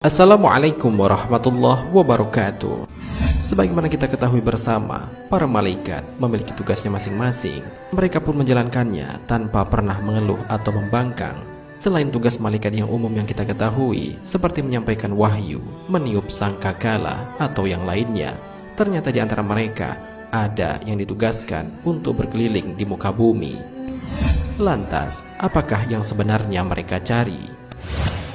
Assalamualaikum warahmatullahi wabarakatuh. Sebagaimana kita ketahui bersama, para malaikat memiliki tugasnya masing-masing. Mereka pun menjalankannya tanpa pernah mengeluh atau membangkang. Selain tugas malaikat yang umum yang kita ketahui, seperti menyampaikan wahyu, meniup sangkakala, atau yang lainnya, ternyata di antara mereka ada yang ditugaskan untuk berkeliling di muka bumi. Lantas, apakah yang sebenarnya mereka cari?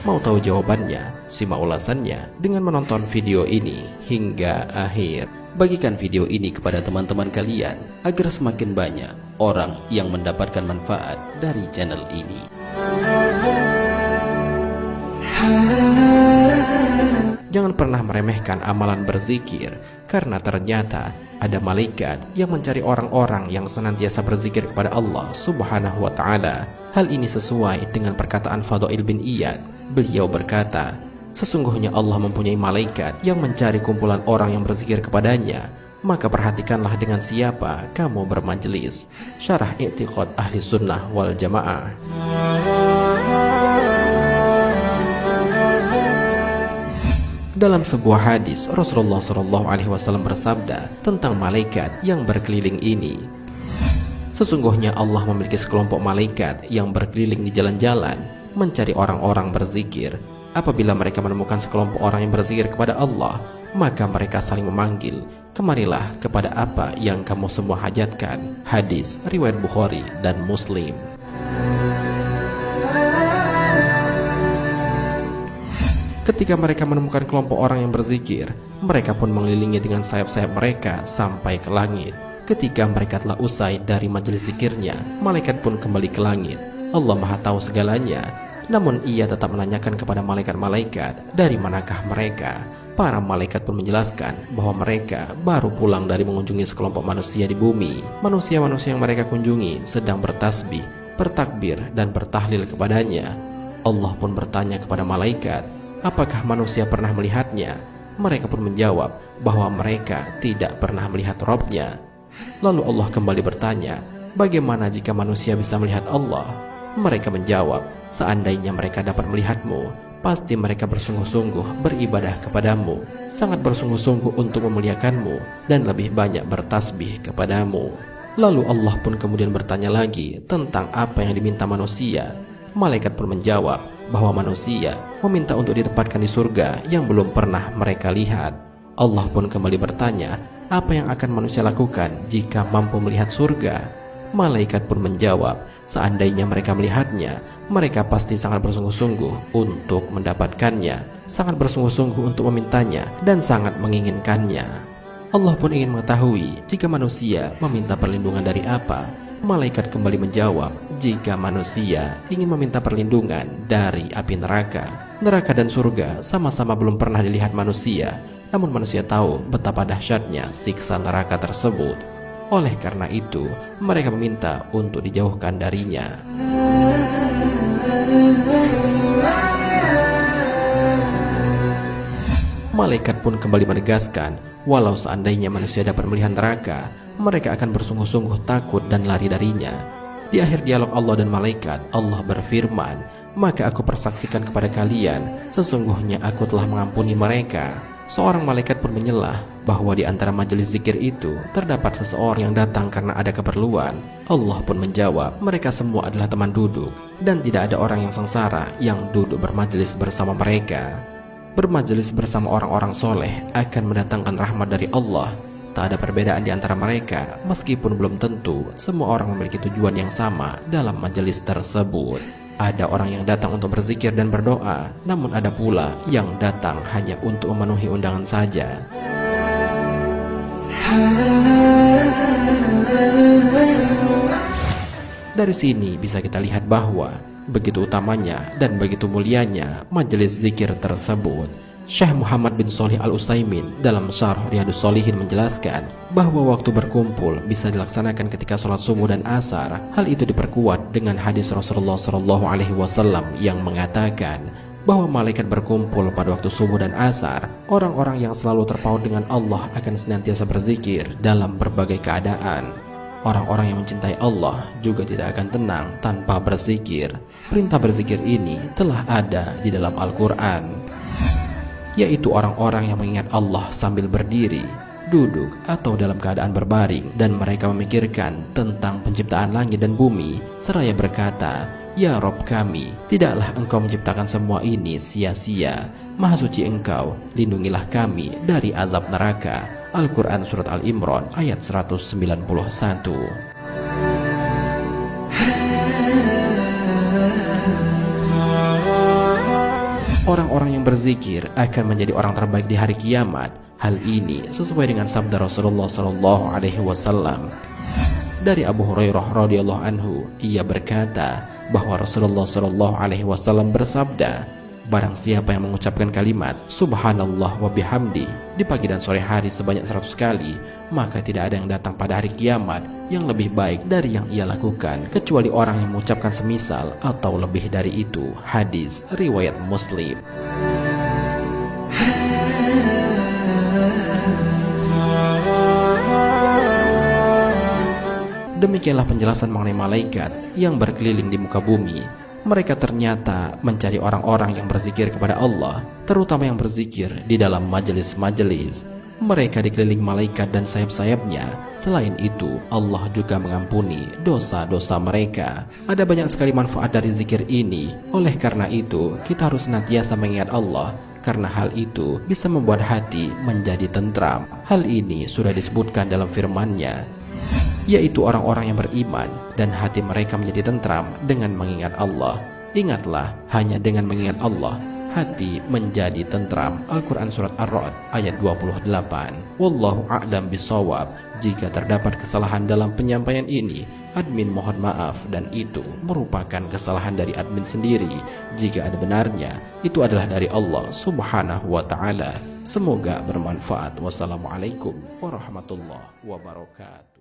Mau tahu jawabannya? Simak ulasannya dengan menonton video ini hingga akhir. Bagikan video ini kepada teman-teman kalian agar semakin banyak orang yang mendapatkan manfaat dari channel ini. Jangan pernah meremehkan amalan berzikir, karena ternyata ada malaikat yang mencari orang-orang yang senantiasa berzikir kepada Allah Subhanahu wa ta'ala. Hal ini sesuai dengan perkataan Fadail bin Iyad. Beliau berkata, sesungguhnya Allah mempunyai malaikat yang mencari kumpulan orang yang berzikir kepadanya. Maka perhatikanlah dengan siapa kamu bermajelis. Syarah I'tiqad Ahli Sunnah wal Jamaah. Dalam sebuah hadis, Rasulullah SAW bersabda tentang malaikat yang berkeliling ini. Sesungguhnya Allah memiliki sekelompok malaikat yang berkeliling di jalan-jalan, mencari orang-orang berzikir. Apabila mereka menemukan sekelompok orang yang berzikir kepada Allah, maka mereka saling memanggil, kemarilah kepada apa yang kamu semua hajatkan. Hadis riwayat Bukhari dan Muslim. Ketika mereka menemukan kelompok orang yang berzikir, mereka pun mengelilingi dengan sayap-sayap mereka sampai ke langit. Ketika mereka telah usai dari majelis zikirnya, malaikat pun kembali ke langit. Allah Maha Tahu segalanya. Namun ia tetap menanyakan kepada malaikat-malaikat, dari manakah mereka? Para malaikat pun menjelaskan bahwa mereka baru pulang dari mengunjungi sekelompok manusia di bumi. Manusia-manusia yang mereka kunjungi sedang bertasbih, bertakbir, dan bertahlil kepadanya. Allah pun bertanya kepada malaikat, apakah manusia pernah melihatnya? Mereka pun menjawab bahwa mereka tidak pernah melihat Rabb-nya. Lalu Allah kembali bertanya, bagaimana jika manusia bisa melihat Allah? Mereka menjawab, seandainya mereka dapat melihatmu, pasti mereka bersungguh-sungguh beribadah kepadamu, sangat bersungguh-sungguh untuk memuliakanmu, dan lebih banyak bertasbih kepadamu. Lalu Allah pun kemudian bertanya lagi tentang apa yang diminta manusia. Malaikat pun menjawab bahwa manusia meminta untuk ditempatkan di surga yang belum pernah mereka lihat. Allah pun kembali bertanya, apa yang akan manusia lakukan jika mampu melihat surga? Malaikat pun menjawab, seandainya mereka melihatnya, mereka pasti sangat bersungguh-sungguh untuk mendapatkannya, sangat bersungguh-sungguh untuk memintanya, dan sangat menginginkannya. Allah pun ingin mengetahui jika manusia meminta perlindungan dari apa. Malaikat kembali menjawab, jika manusia ingin meminta perlindungan dari api neraka. Neraka dan surga sama-sama belum pernah dilihat manusia, namun manusia tahu betapa dahsyatnya siksa neraka tersebut. Oleh karena itu, mereka meminta untuk dijauhkan darinya. Malaikat pun kembali menegaskan, walau seandainya manusia dapat melihat neraka, mereka akan bersungguh-sungguh takut dan lari darinya. Di akhir dialog Allah dan malaikat, Allah berfirman, maka aku persaksikan kepada kalian, sesungguhnya aku telah mengampuni mereka. Seorang malaikat pun menyelah bahwa di antara majelis zikir itu terdapat seseorang yang datang karena ada keperluan. Allah pun menjawab, mereka semua adalah teman duduk, dan tidak ada orang yang sengsara yang duduk bermajelis bersama mereka. Bermajelis bersama orang-orang soleh akan mendatangkan rahmat dari Allah. Tak ada perbedaan di antara mereka, meskipun belum tentu semua orang memiliki tujuan yang sama dalam majelis tersebut. Ada orang yang datang untuk berzikir dan berdoa, namun ada pula yang datang hanya untuk memenuhi undangan saja. Dari sini bisa kita lihat bahwa begitu utamanya dan begitu mulianya majelis zikir tersebut. Syekh Muhammad bin Shalih Al-Utsaimin dalam Syarh Riyadhus Shalihin menjelaskan bahwa waktu berkumpul bisa dilaksanakan ketika sholat subuh dan asar. Hal itu diperkuat dengan hadis Rasulullah SAW yang mengatakan bahwa malaikat berkumpul pada waktu subuh dan asar. Orang-orang yang selalu terpaut dengan Allah akan senantiasa berzikir dalam berbagai keadaan. Orang-orang yang mencintai Allah juga tidak akan tenang tanpa berzikir. Perintah berzikir ini telah ada di dalam Al-Quran. yaitu orang-orang yang mengingat Allah sambil berdiri, duduk, atau dalam keadaan berbaring, dan mereka memikirkan tentang penciptaan langit dan bumi, seraya berkata, "Ya Rob kami, tidaklah Engkau menciptakan semua ini sia-sia. Maha suci Engkau, lindungilah kami dari azab neraka." Al-Quran Surat Al-Imran ayat 191. Orang-orang yang berzikir akan menjadi orang terbaik di hari kiamat. Hal ini sesuai dengan sabda Rasulullah SAW. Dari Abu Hurairah radhiyallahu anhu, ia berkata bahwa Rasulullah SAW bersabda, "Barang siapa yang mengucapkan kalimat Subhanallah wa bihamdi di pagi dan sore hari sebanyak 100 kali, maka tidak ada yang datang pada hari kiamat yang lebih baik dari yang ia lakukan, kecuali orang yang mengucapkan semisal atau lebih dari itu." Hadis riwayat Muslim. Demikianlah penjelasan mengenai malaikat yang berkeliling di muka bumi. Mereka ternyata mencari orang-orang yang berzikir kepada Allah, terutama yang berzikir di dalam majelis-majelis. Mereka dikelilingi malaikat dan sayap-sayapnya. Selain itu, Allah juga mengampuni dosa-dosa mereka. Ada banyak sekali manfaat dari zikir ini. Oleh karena itu, kita harus senantiasa mengingat Allah, karena hal itu bisa membuat hati menjadi tentram. Hal ini sudah disebutkan dalam firman-Nya, yaitu orang-orang yang beriman dan hati mereka menjadi tentram dengan mengingat Allah. Ingatlah, hanya dengan mengingat Allah, hati menjadi tentram. Al-Quran Surat Ar-Ra'd ayat 28. Wallahu a'lam bishawab. Jika terdapat kesalahan dalam penyampaian ini, admin mohon maaf, dan itu merupakan kesalahan dari admin sendiri. Jika ada benarnya, itu adalah dari Allah Subhanahu wa Ta'ala. Semoga bermanfaat. Wassalamualaikum warahmatullahi wabarakatuh.